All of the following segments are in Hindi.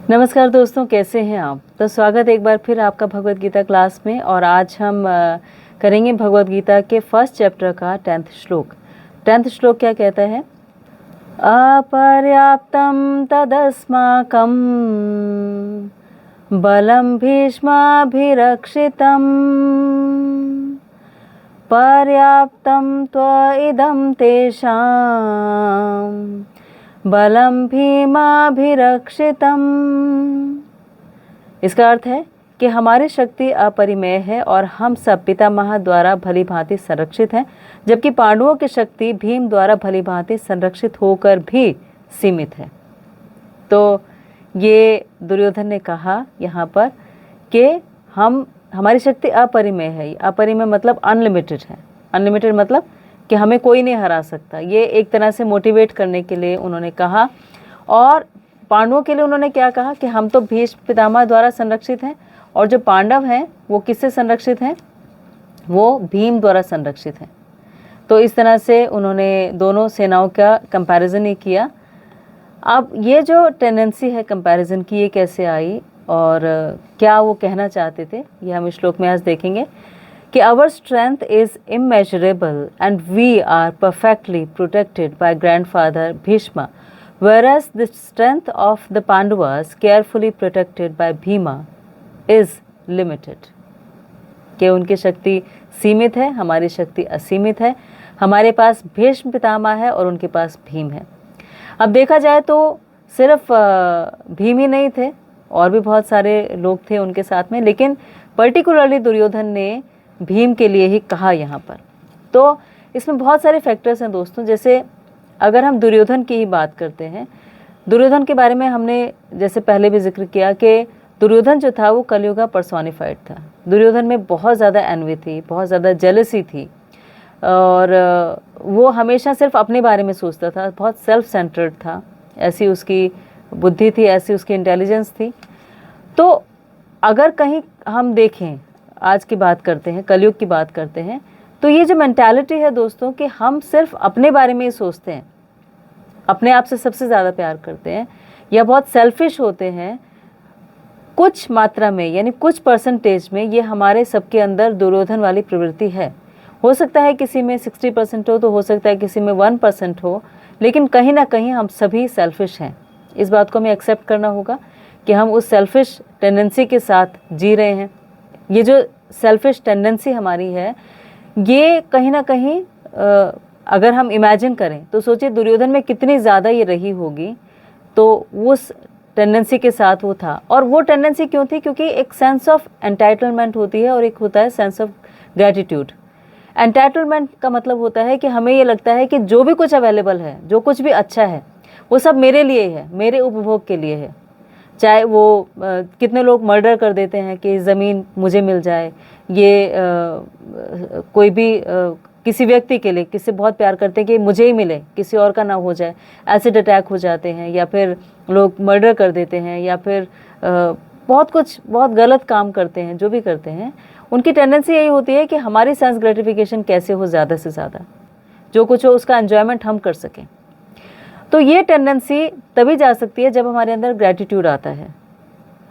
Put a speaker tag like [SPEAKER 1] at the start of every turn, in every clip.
[SPEAKER 1] नमस्कार दोस्तों, कैसे हैं आप। तो स्वागत एक बार फिर आपका भगवत गीता क्लास में। और आज हम करेंगे भगवत गीता के फर्स्ट चैप्टर का 10th श्लोक। 10th श्लोक क्या कहता है? अपर्याप्तं तदस्माकं बलं भीष्माभिरक्षितं पर्याप्तं त्वइदं तेषां बलम भीमाभिरक्षितम। इसका अर्थ है कि हमारी शक्ति अपरिमेय है और हम सब पितामह द्वारा भली भांति संरक्षित हैं, जबकि पांडवों की शक्ति भीम द्वारा भली भांति संरक्षित होकर भी सीमित है। तो ये दुर्योधन ने कहा यहाँ पर कि हमारी शक्ति अपरिमेय है। अपरिमेय मतलब अनलिमिटेड है। अनलिमिटेड मतलब कि हमें कोई नहीं हरा सकता। ये एक तरह से मोटिवेट करने के लिए उन्होंने कहा। और पांडवों के लिए उन्होंने क्या कहा कि हम तो भीष्म पितामह द्वारा संरक्षित हैं, और जो पांडव हैं वो किससे संरक्षित हैं? वो भीम द्वारा संरक्षित हैं। तो इस तरह से उन्होंने दोनों सेनाओं का कंपैरिजन ही किया। अब ये जो टेंडेंसी है कंपैरिजन की, ये कैसे आई और क्या वो कहना चाहते थे, ये हम इस श्लोक में आज देखेंगे कि our strength is immeasurable and we are perfectly protected by grandfather Bhishma, whereas the strength of the Pandavas, carefully protected by Bhima, is limited. कि उनकी शक्ति सीमित है, हमारी शक्ति असीमित है। हमारे पास भीष्म पितामह है और उनके पास भीम है। अब देखा जाए तो सिर्फ भीम ही नहीं थे, और भी बहुत सारे लोग थे उनके साथ में, लेकिन पर्टिकुलरली दुर्योधन ने भीम के लिए ही कहा यहाँ पर। तो इसमें बहुत सारे फैक्टर्स हैं दोस्तों। जैसे अगर हम दुर्योधन की ही बात करते हैं, दुर्योधन के बारे में हमने जैसे पहले भी जिक्र किया कि दुर्योधन जो था वो कलयुग का पर्सोनिफाइड था। दुर्योधन में बहुत ज़्यादा एनवी थी, बहुत ज़्यादा जेलसी थी, और वो हमेशा सिर्फ अपने बारे में सोचता था, बहुत सेल्फ सेंटर्ड था। ऐसी उसकी बुद्धि थी, ऐसी उसकी इंटेलिजेंस थी। तो अगर कहीं हम देखें, आज की बात करते हैं, कलयुग की बात करते हैं, तो ये जो मेंटालिटी है दोस्तों कि हम सिर्फ अपने बारे में ही सोचते हैं, अपने आप से सबसे ज़्यादा प्यार करते हैं, या बहुत सेल्फिश होते हैं कुछ मात्रा में, यानी कुछ परसेंटेज में, ये हमारे सबके अंदर दुर्योधन वाली प्रवृत्ति है। हो सकता है किसी में 60% हो, तो हो सकता है किसी में 1% हो, लेकिन कहीं ना कहीं हम सभी सेल्फिश हैं। इस बात को हमें एक्सेप्ट करना होगा कि हम उस सेल्फिश टेंडेंसी के साथ जी रहे हैं। ये जो सेल्फिश टेंडेंसी हमारी है, ये कहीं ना कहीं अगर हम इमेजिन करें तो सोचिए दुर्योधन में कितनी ज़्यादा ये रही होगी। तो उस टेंडेंसी के साथ वो था। और वो टेंडेंसी क्यों थी? क्योंकि एक सेंस ऑफ एंटाइटलमेंट होती है और एक होता है सेंस ऑफ ग्रैटिट्यूड। एंटाइटलमेंट का मतलब होता है कि हमें ये लगता है कि जो भी कुछ अवेलेबल है, जो कुछ भी अच्छा है, वो सब मेरे लिए है, मेरे उपभोग के लिए है। चाहे वो कितने लोग मर्डर कर देते हैं कि ज़मीन मुझे मिल जाए, ये कोई भी किसी व्यक्ति के लिए, किसी बहुत प्यार करते हैं कि मुझे ही मिले, किसी और का ना हो जाए। एसिड अटैक हो जाते हैं, या फिर लोग मर्डर कर देते हैं, या फिर बहुत कुछ बहुत गलत काम करते हैं। जो भी करते हैं उनकी टेंडेंसी यही होती है कि हमारी सेंस ग्रेटिफिकेशन कैसे हो, ज़्यादा से ज़्यादा जो कुछ हो उसका एन्जॉयमेंट हम कर सकें। तो ये टेंडेंसी तभी जा सकती है जब हमारे अंदर ग्रैटिट्यूड आता है,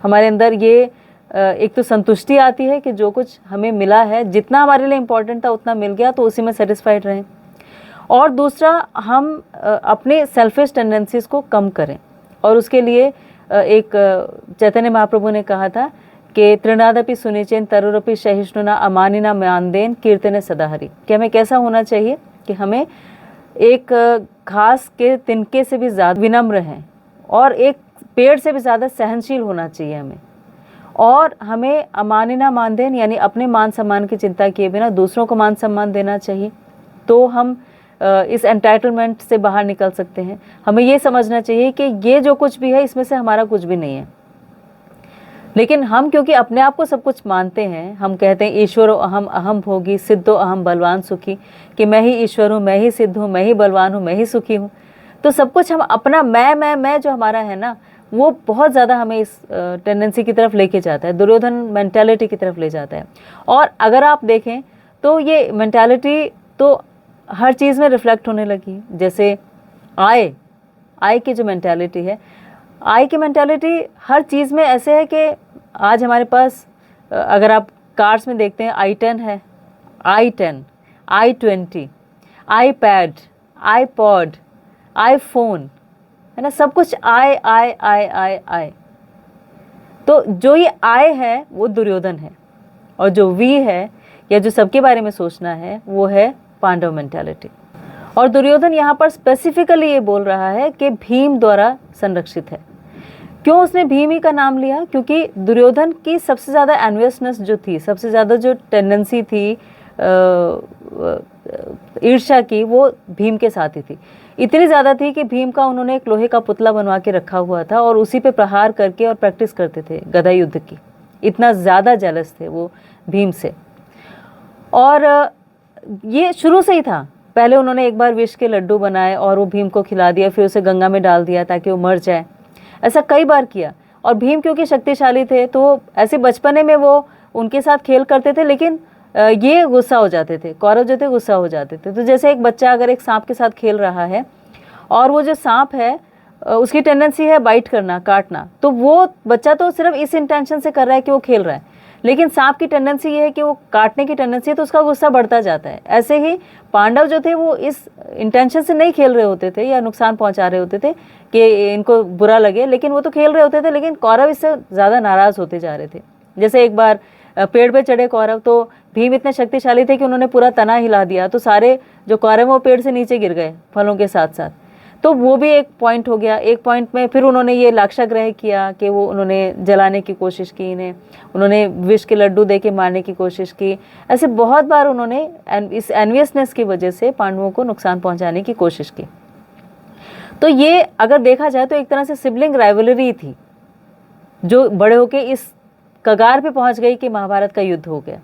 [SPEAKER 1] हमारे अंदर ये एक तो संतुष्टि आती है कि जो कुछ हमें मिला है, जितना हमारे लिए इम्पोर्टेंट था उतना मिल गया, तो उसी में सेटिस्फाइड रहें। और दूसरा, हम अपने सेल्फिश टेंडेंसीज़ को कम करें। और उसके लिए एक चैतन्य महाप्रभु ने कहा था कि तृणादपि सुनिचेन तरुरपि सहिष्णुना अमानिना म्यांदेन कीर्तने सदाहरि। कि हमें कैसा होना चाहिए कि हमें एक घास के तिनके से भी ज़्यादा विनम्र हैं, और एक पेड़ से भी ज़्यादा सहनशील होना चाहिए हमें। और हमें अमानिना मानदेन, यानी अपने मान सम्मान की चिंता किए बिना दूसरों को मान सम्मान देना चाहिए। तो हम इस एंटाइटलमेंट से बाहर निकल सकते हैं। हमें ये समझना चाहिए कि ये जो कुछ भी है इसमें से हमारा कुछ भी नहीं है। लेकिन हम क्योंकि अपने आप को सब कुछ मानते हैं, हम कहते हैं ईश्वरो अहम अहम भोगी सिद्धो अहम बलवान सुखी, कि मैं ही ईश्वर हूँ, मैं ही सिद्ध हूँ, मैं ही बलवान हूँ, मैं ही सुखी हूँ। तो सब कुछ हम अपना मैं जो हमारा है ना, वो बहुत ज़्यादा हमें इस टेंडेंसी की तरफ लेके जाता है, दुर्योधन मेंटालिटी की तरफ ले जाता है। और अगर आप देखें तो ये मेंटालिटी तो हर चीज़ में रिफ्लेक्ट होने लगी। जैसे आय की जो मेंटालिटी है, आई की मेंटालिटी हर चीज़ में ऐसे है कि आज हमारे पास अगर आप कार्स में देखते हैं i10 है, i10, i20, iPad, iPod, iPhone, है ना, सब कुछ आई। तो जो ये आई है वो दुर्योधन है, और जो वी है या जो सबके बारे में सोचना है वो है पांडव मेंटालिटी। और दुर्योधन यहाँ पर स्पेसिफिकली ये बोल रहा है कि भीम द्वारा संरक्षित है। क्यों उसने भीम ही का नाम लिया? क्योंकि दुर्योधन की सबसे ज़्यादा एनवियसनेस जो थी, सबसे ज़्यादा जो टेंडेंसी थी ईर्ष्या की, वो भीम के साथ ही थी। इतनी ज़्यादा थी कि भीम का उन्होंने एक लोहे का पुतला बनवा के रखा हुआ था और उसी पे प्रहार करके और प्रैक्टिस करते थे गदा युद्ध की। इतना ज़्यादा जेलस थे वो भीम से। और ये शुरू से ही था। पहले उन्होंने एक बार विष के लड्डू बनाए और वो भीम को खिला दिया, फिर उसे गंगा में डाल दिया ताकि वो मर जाए। ऐसा कई बार किया। और भीम क्योंकि शक्तिशाली थे तो ऐसे बचपने में वो उनके साथ खेल करते थे, लेकिन ये गुस्सा हो जाते थे, कौरव जो थे गुस्सा हो जाते थे। तो जैसे एक बच्चा अगर एक सांप के साथ खेल रहा है और वो जो सांप है उसकी टेंडेंसी है बाइट करना, काटना, तो वो बच्चा तो सिर्फ इस इंटेंशन से कर रहा है कि वो खेल रहा है, लेकिन सांप की टेंडेंसी ये है कि वो काटने की टेंडेंसी है, तो उसका गुस्सा बढ़ता जाता है। ऐसे ही पांडव जो थे वो इस इंटेंशन से नहीं खेल रहे होते थे या नुकसान पहुंचा रहे होते थे कि इनको बुरा लगे, लेकिन वो तो खेल रहे होते थे, लेकिन कौरव इससे ज़्यादा नाराज़ होते जा रहे थे। जैसे एक बार पेड़ पे चढ़े कौरव, तो भीम इतने शक्तिशाली थे कि उन्होंने पूरा तना हिला दिया, तो सारे जो कौरव वो पेड़ से नीचे गिर गए फलों के साथ साथ। तो वो भी एक पॉइंट हो गया। एक पॉइंट में फिर उन्होंने ये लाक्षाग्रह किया कि वो उन्होंने जलाने की कोशिश की, इन्हें उन्होंने विष के लड्डू दे के मारने की कोशिश की। ऐसे बहुत बार उन्होंने इस एनवियसनेस की वजह से पांडवों को नुकसान पहुंचाने की कोशिश की। तो ये अगर देखा जाए तो एक तरह से सिबलिंग राइवलरी थी जो बड़े होके इस कगार पे पहुंच गई कि महाभारत का युद्ध हो गया।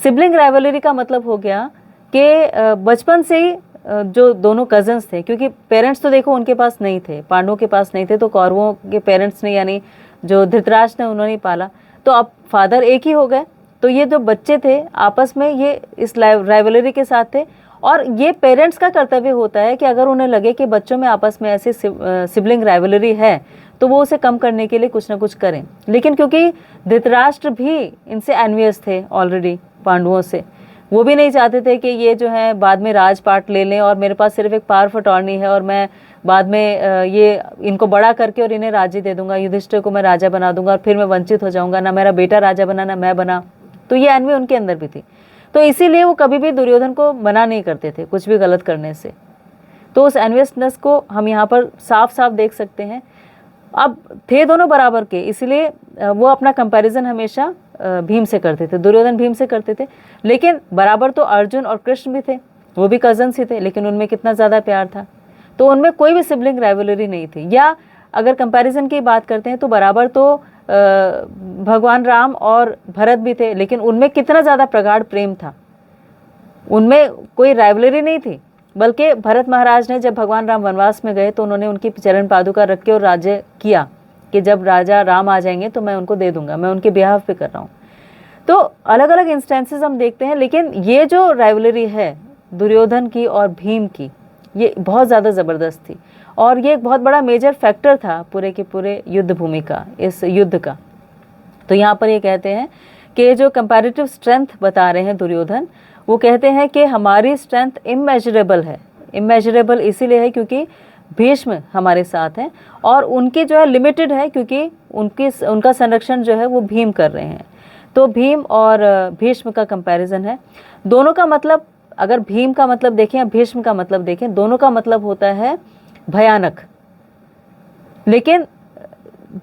[SPEAKER 1] सिबलिंग राइवलरी का मतलब हो गया कि बचपन से ही जो दोनों कजन्स थे, क्योंकि पेरेंट्स तो देखो उनके पास नहीं थे, पांडवों के पास नहीं थे, तो कौरवों के पेरेंट्स ने यानी जो धृतराष्ट्र ने उन्होंने पाला, तो अब फादर एक ही हो गए। तो ये जो बच्चे थे आपस में ये इस राइवलरी के साथ थे। और ये पेरेंट्स का कर्तव्य होता है कि अगर उन्हें लगे कि बच्चों में आपस में ऐसी सिबलिंग राइवलरी है तो वो उसे कम करने के लिए कुछ ना कुछ करें। लेकिन क्योंकि धृतराष्ट्र भी इनसे एनवियस थे ऑलरेडी पांडवों से, वो भी नहीं चाहते थे कि ये जो है बाद में राजपाट ले लें और मेरे पास सिर्फ एक पावर ऑफ अटॉर्नी है और मैं बाद में ये इनको बड़ा करके और इन्हें राज्य दे दूंगा, युधिष्ठिर को मैं राजा बना दूंगा और फिर मैं वंचित हो जाऊंगा, ना मेरा बेटा राजा बना ना मैं बना। तो ये एनवी उनके अंदर भी थी। तो इसीलिए वो कभी भी दुर्योधन को मना नहीं करते थे कुछ भी गलत करने से। तो उस एनवियसनेस को हम यहाँ पर साफ साफ देख सकते हैं। अब थे दोनों बराबर के, इसलिए वो अपना कंपैरिजन हमेशा भीम से करते थे, दुर्योधन भीम से करते थे। लेकिन बराबर तो अर्जुन और कृष्ण भी थे, वो भी कजन्स ही थे, लेकिन उनमें कितना ज़्यादा प्यार था। तो उनमें कोई भी सिबलिंग राइवलरी नहीं थी। या अगर कंपैरिजन की बात करते हैं तो बराबर तो भगवान राम और भरत भी थे, लेकिन उनमें कितना ज़्यादा प्रगाढ़ प्रेम था, उनमें कोई राइवलरी नहीं थी। बल्कि भरत महाराज ने जब भगवान राम वनवास में गए तो उन्होंने उनकी चरण पादुका रख के और राज्य किया कि जब राजा राम आ जाएंगे तो मैं उनको दे दूंगा, मैं उनके बिहाफ पे कर रहा हूँ। तो अलग अलग इंस्टेंसेस हम देखते हैं, लेकिन ये जो राइवलरी है दुर्योधन की और भीम की, ये बहुत ज़्यादा ज़बरदस्त थी और ये एक बहुत बड़ा मेजर फैक्टर था पूरे के पूरे युद्ध भूमि का, इस युद्ध का। तो यहाँ पर ये कहते हैं कि जो कंपैरेटिव स्ट्रेंथ बता रहे हैं दुर्योधन, वो कहते हैं कि हमारी स्ट्रेंथ इमेजरेबल है। इमेजरेबल इसीलिए है क्योंकि भीष्म हमारे साथ हैं और उनकी जो है लिमिटेड है, क्योंकि उनका संरक्षण जो है वो भीम कर रहे हैं। तो भीम और भीष्म का कंपैरिजन है। दोनों का मतलब, अगर भीम का मतलब देखें या भीष्म का मतलब देखें, दोनों का मतलब होता है भयानक। लेकिन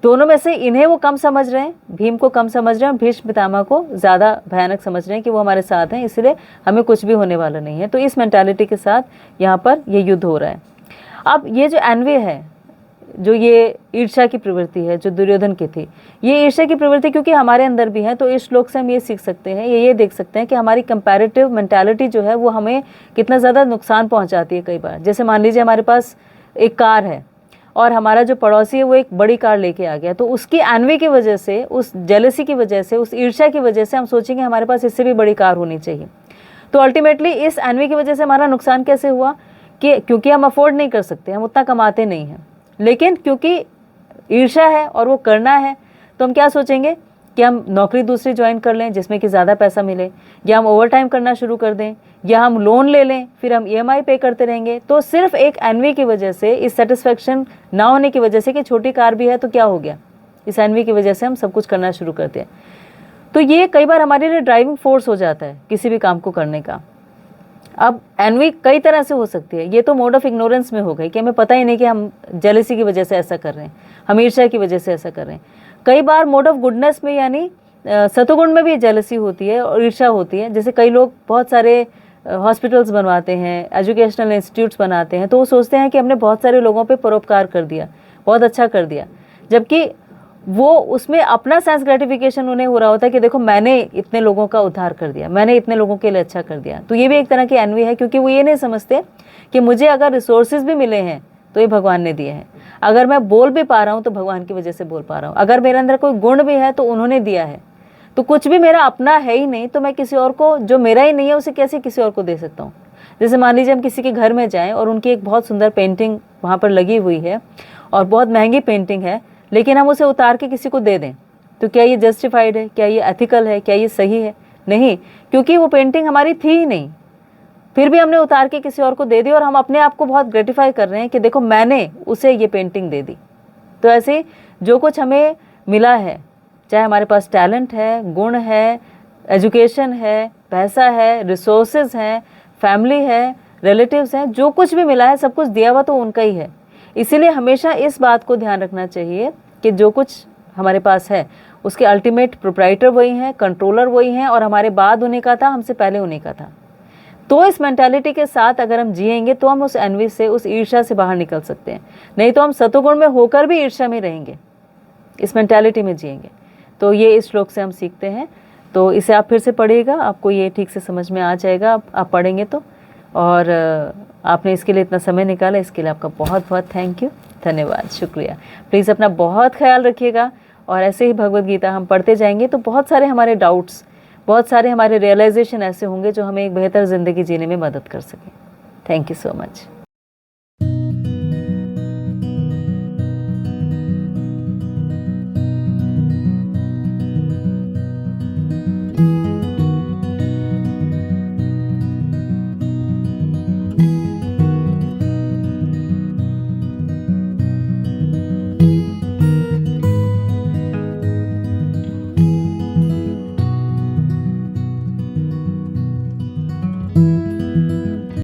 [SPEAKER 1] दोनों में से इन्हें वो कम समझ रहे हैं, भीम को कम समझ रहे हैं और भीष्म पितामह को ज़्यादा भयानक समझ रहे हैं कि वो हमारे साथ हैं, इसलिए हमें कुछ भी होने वाला नहीं है। तो इस मेंटालिटी के साथ यहाँ पर ये युद्ध हो रहा है। अब ये जो एनवी है, जो ये ईर्ष्या की प्रवृत्ति है जो दुर्योधन की थी, ये ईर्ष्या की प्रवृत्ति क्योंकि हमारे अंदर भी है, तो इस श्लोक से हम ये सीख सकते हैं, ये देख सकते हैं कि हमारी कंपैरेटिव मेंटालिटी जो है वो हमें कितना ज़्यादा नुकसान पहुंचाती है कई बार। जैसे मान लीजिए हमारे पास एक कार है और हमारा जो पड़ोसी है वो एक बड़ी कार लेके आ गया, तो उसकी एनवी की वजह से, उस जेलसी की वजह से, उस ईर्ष्या की वजह से हम सोचेंगे हमारे पास इससे भी बड़ी कार होनी चाहिए। तो अल्टीमेटली इस एनवी की वजह से हमारा नुकसान कैसे हुआ कि क्योंकि हम अफोर्ड नहीं कर सकते, हम उतना कमाते नहीं हैं, लेकिन क्योंकि ईर्ष्या है और वो करना है, तो हम क्या सोचेंगे कि हम नौकरी दूसरी ज्वाइन कर लें जिसमें कि ज़्यादा पैसा मिले, या हम ओवर टाइम करना शुरू कर दें, या हम लोन ले लें, फिर हम EMI पे करते रहेंगे। तो सिर्फ एक एनवी की वजह से, इस सेटिस्फेक्शन ना होने की वजह से कि छोटी कार भी है तो क्या हो गया, इस एनवी की वजह से हम सब कुछ करना शुरू करते हैं। तो ये कई बार हमारे लिए ड्राइविंग फोर्स हो जाता है किसी भी काम को करने का। अब एनवी कई तरह से हो सकती है। ये तो मोड ऑफ इग्नोरेंस में हो गई कि हमें पता ही नहीं कि हम जेलसी की वजह से ऐसा कर रहे हैं, हम ईर्ष्या की वजह से ऐसा कर रहे हैं। कई बार मोड ऑफ गुडनेस में यानी सतोगुण में भी जेलसी होती है और ईर्ष्या होती है। जैसे कई लोग बहुत सारे हॉस्पिटल्स बनवाते हैं, एजुकेशनल इंस्टीट्यूट्स बनाते हैं, तो वो सोचते हैं कि हमने बहुत सारे लोगों पे परोपकार कर दिया, बहुत अच्छा कर दिया, जबकि वो उसमें अपना सेंस ग्रेटिफिकेशन उन्हें हो रहा होता है कि देखो मैंने इतने लोगों का उद्धार कर दिया, मैंने इतने लोगों के लिए अच्छा कर दिया। तो ये भी एक तरह की एनवी है, क्योंकि वो ये नहीं समझते कि मुझे अगर रिसोर्सेज भी मिले हैं तो ये भगवान ने दिए हैं, अगर मैं बोल भी पा रहा हूँ तो भगवान की वजह से बोल पा रहा हूँ, अगर मेरे अंदर कोई गुण भी है तो उन्होंने दिया है। तो कुछ भी मेरा अपना है ही नहीं, तो मैं किसी और को, जो मेरा ही नहीं है, उसे कैसे किसी और को दे सकता हूँ। जैसे मान लीजिए हम किसी के घर में जाएं और उनकी एक बहुत सुंदर पेंटिंग वहाँ पर लगी हुई है और बहुत महंगी पेंटिंग है, लेकिन हम उसे उतार के किसी को दे दें, तो क्या ये जस्टिफाइड है, क्या ये एथिकल है, क्या ये सही है? नहीं, क्योंकि वो पेंटिंग हमारी थी ही नहीं, फिर भी हमने उतार के किसी और को दे दी और हम अपने आप को बहुत ग्रेटिफाई कर रहे हैं कि देखो मैंने उसे ये पेंटिंग दे दी। तो ऐसे जो कुछ हमें मिला है, चाहे हमारे पास टैलेंट है, गुण है, एजुकेशन है, पैसा है, रिसोर्सेज हैं, फैमिली है, रिलेटिव्स हैं, जो कुछ भी मिला है सब कुछ दिया हुआ तो उनका ही है। इसीलिए हमेशा इस बात को ध्यान रखना चाहिए कि जो कुछ हमारे पास है उसके अल्टीमेट प्रोप्राइटर वही हैं, कंट्रोलर वही हैं, और हमारे बाद उन्हीं का था, हमसे पहले उन्हीं का था। तो इस मेंटालिटी के साथ अगर हम जिएंगे तो हम उस एनवी से, उस ईर्ष्या से बाहर निकल सकते हैं। नहीं तो हम सतोगुण में होकर भी ईर्ष्या में रहेंगे, इस मेंटालिटी में जिएंगे। तो ये इस श्लोक से हम सीखते हैं। तो इसे आप फिर से पढ़िएगा, आपको ये ठीक से समझ में आ जाएगा आप पढ़ेंगे तो। और आपने इसके लिए इतना समय निकाला, इसके लिए आपका बहुत बहुत थैंक यू, धन्यवाद, शुक्रिया। प्लीज़ अपना बहुत ख्याल रखिएगा, और ऐसे ही भगवद गीता हम पढ़ते जाएंगे तो बहुत सारे हमारे डाउट्स, बहुत सारे हमारे रियलाइजेशन ऐसे होंगे जो हमें एक बेहतर ज़िंदगी जीने में मदद कर सकें। Thank you so much.